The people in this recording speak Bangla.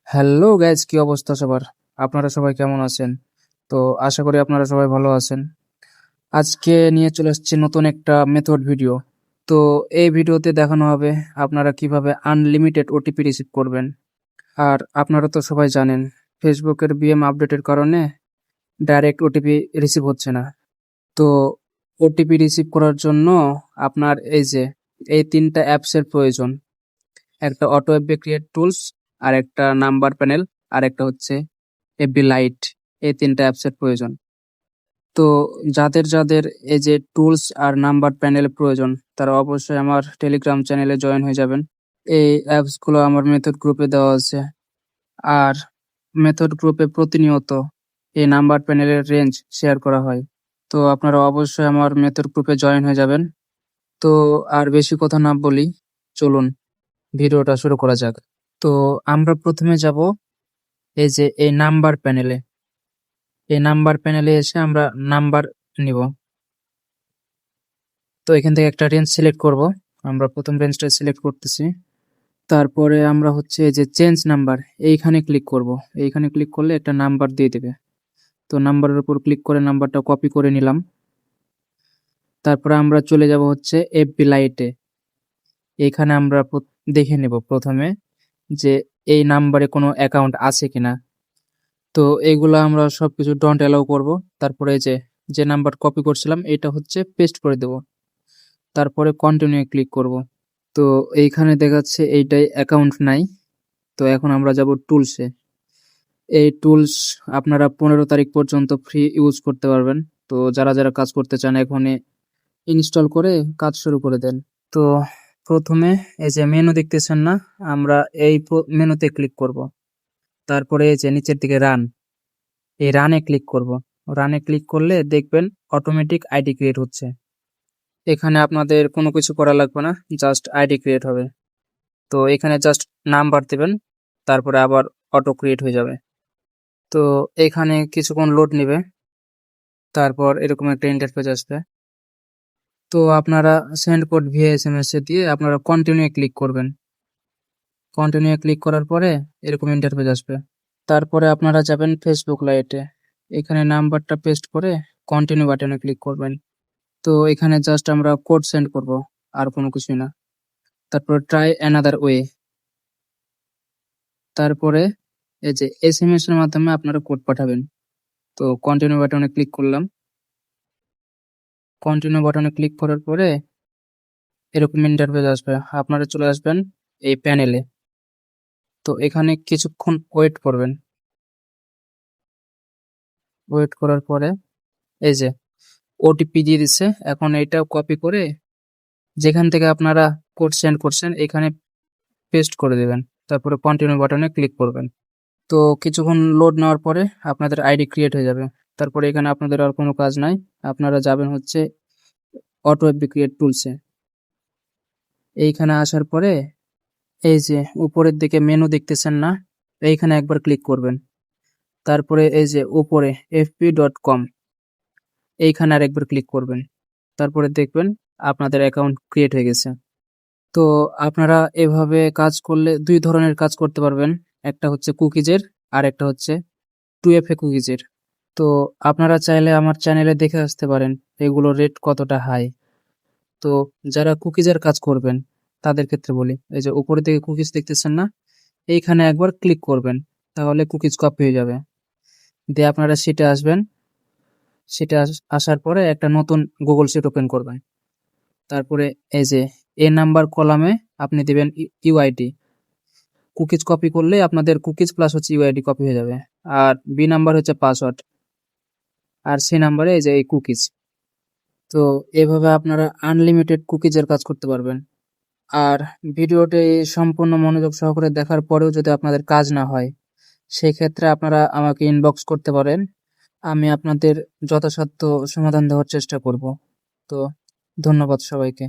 হ্যালো গাইজ, কি অবস্থা সবার? আপনারা সবাই কেমন আছেন? তো আশা করি আপনারা সবাই ভালো আছেন। আজকে নিয়ে চলে এসেছি নতুন একটা মেথড ভিডিও। তো এই ভিডিওতে দেখানো হবে আপনারা কিভাবে আনলিমিটেড ওটিপি রিসিভ করবেন। আর আপনারা তো সবাই জানেন, ফেসবুকের বিএম আপডেটের কারণে ডাইরেক্ট ওটিপি রিসিভ হচ্ছে না। তো ওটিপি রিসিভ করার জন্য আপনার এই তিনটা অ্যাপসের প্রয়োজন। একটা অটো এফবি ক্রিয়েট টুলস, আর একটা নাম্বার প্যানেল, আর একটা হচ্ছে এফবি লাইট। এই তিনটা অ্যাপসের প্রয়োজন। তো যাদের এই যে টুলস আর নাম্বার প্যানেল প্রয়োজন, তারা অবশ্যই আমার টেলিগ্রাম চ্যানেলে জয়েন হয়ে যাবেন। এই অ্যাপসগুলো আমার মেথড গ্রুপে দেওয়া আছে। আর মেথড গ্রুপে প্রতিনিয়ত এই নাম্বার প্যানেলের রেঞ্জ শেয়ার করা হয়। তো আপনারা অবশ্যই আমার মেথড গ্রুপে জয়েন হয়ে যাবেন। তো আর বেশি কথা না বলি, চলুন ভিডিওটা শুরু করা যাক। তো আমরা প্রথমে যাব এই নাম্বার প্যানেলে। এই নাম্বার প্যানেলে এসে আমরা নাম্বার নিব। তো এখান থেকে একটা রেঞ্জ সিলেক্ট করব। আমরা প্রথম রেঞ্জটা সিলেক্ট করতেছি। তারপরে আমরা হচ্ছে এই যে চেঞ্জ নাম্বার, এইখানে ক্লিক করব। এইখানে ক্লিক করলে একটা নাম্বার দিয়ে দেবে। তো নাম্বারের উপর ক্লিক করে নাম্বারটা কপি করে নিলাম। তারপরে আমরা চলে যাব হচ্ছে এফবি লাইটে। এইখানে আমরা দেখে নেব প্রথমে যে এই নাম্বারে কোনো অ্যাকাউন্ট আছে কিনা। তো এগুলা আমরা সবকিছু ডন্ট অ্যালাউ করব। তারপরে যে নাম্বার কপি করছিলাম এটা হচ্ছে পেস্ট করে দেব। তারপরে কন্টিনিউ ক্লিক করব। তো এইখানে দেখাচ্ছে এইটাই অ্যাকাউন্ট নাই। তো এখন আমরা যাব টুলসে। এই টুলস আপনারা 15 তারিখ পর্যন্ত ফ্রি ইউজ করতে পারবেন। তো যারা কাজ করতে চান এখনই ইনস্টল করে কাজ শুরু করে দেন। তো প্রথমে এই যে মেনু দেখতেছেন না, আমরা এই মেনুতে ক্লিক করব। তারপরে এই যে নিচের দিকে এই রানে ক্লিক করব। রানে ক্লিক করলে দেখবেন অটোমেটিক আইডি ক্রিয়েট হচ্ছে। এখানে আপনাদের কোনো কিছু করা লাগবে না, জাস্ট আইডি ক্রিয়েট হবে। তো এখানে জাস্ট নাম্বার দেবেন, তারপরে আবার অটো ক্রিয়েট হয়ে যাবে। তো এখানে কিছুক্ষণ লোড নেবে, তারপর এরকম একটা ইন্টারফেস আসবে। তো আপনারা সেন্ড কোড ভিয়া এসএমএস এ দিয়ে আপনারা কন্টিনিউ ক্লিক করবেন। কন্টিনিউ ক্লিক করার পরে এরকম ইন্টারফেস আসবে। তারপরে আপনারা যাবেন ফেসবুক লাইটে। এখানে নাম্বারটা পেস্ট করে কন্টিনিউ বাটনে ক্লিক করবেন। তো এখানে জাস্ট আমরা কোড সেন্ড করব, আর কোনো কিছুই না। তারপর ট্রাই অ্যানাদার ওয়ে। তারপরে এই যে এসএমএস এর মাধ্যমে আপনারা কোড পাঠাবেন। তো কন্টিনিউ বাটনে ক্লিক করলাম। কন্টিনিউ বাটনে ক্লিক করার পরে এরকম ইন্টারফেস আসবে। আপনারা চলে আসবেন এই প্যানেলে। তো এখানে কিছুক্ষণ ওয়েট করবেন। ওয়েট করার পরে এই যে ওটিপি দিয়ে দিচ্ছে। এখন এটা কপি করে যেখান থেকে আপনারা কোড সেন্ড করছেন এখানে পেস্ট করে দেবেন। তারপরে কন্টিনিউ বাটনে ক্লিক করবেন। তো কিছুক্ষণ লোড নেওয়ার পরে আপনাদের আইডি ক্রিয়েট হয়ে যাবে। তারপরে এখানে আপনাদের আর কোনো কাজ নাই। আপনারা যাবেন হচ্ছে অটো এফবি ক্রিয়েট টুলসে। এইখানে আসার পরে এই যে উপরের দিকে মেনু দেখতেছেন না, এইখানে একবার ক্লিক করবেন। তারপরে এই যে উপরে fp.com, এইখানে আর একবার ক্লিক করবেন। তারপরে দেখবেন আপনাদের অ্যাকাউন্ট ক্রিয়েট হয়ে গেছে। তো আপনারা এভাবে কাজ করলে 2 ধরনের কাজ করতে পারবেন। একটা হচ্ছে কুকিজের, আর একটা হচ্ছে 2FA কুকিজের। তো আপনারা চাইলে আমার চ্যানেলে দেখে আসতে পারেন এগুলোর রেট কতটা হাই। তো যারা কুকিজের কাজ করবেন তাদের ক্ষেত্রে বলি, এই যে উপরের দিকে কুকিজ দেখতেছেন না, এইখানে একবার ক্লিক করবেন, তাহলে কুকিজ কপি হয়ে যাবে। দিয়ে আপনারা শিটে আসবেন। শিটে আসার পরে একটা নতুন গুগল শিট ওপেন করবেন। তারপরে এই যে এ নাম্বার কলামে আপনি দিবেন ইউআইডি। কুকিজ কপি করলে আপনাদের কুকিজ প্লাস হচ্ছে ইউআইডি কপি হয়ে যাবে। আর বি নাম্বার হচ্ছে পাসওয়ার্ড, আর সি নাম্বারে এই যে এই কুকিজ। তো এভাবে আপনারা আনলিমিটেড কুকিজের কাজ করতে পারবেন। আর ভিডিওটি সম্পূর্ণ মনোযোগ সহকারে দেখার পরেও যদি আপনাদের কাজ না হয়, সেই ক্ষেত্রে আপনারা আমাকে ইনবক্স করতে পারেন। আমি আপনাদের যথাসাধ্য সমাধান দেওয়ার চেষ্টা করব। তো ধন্যবাদ সবাইকে।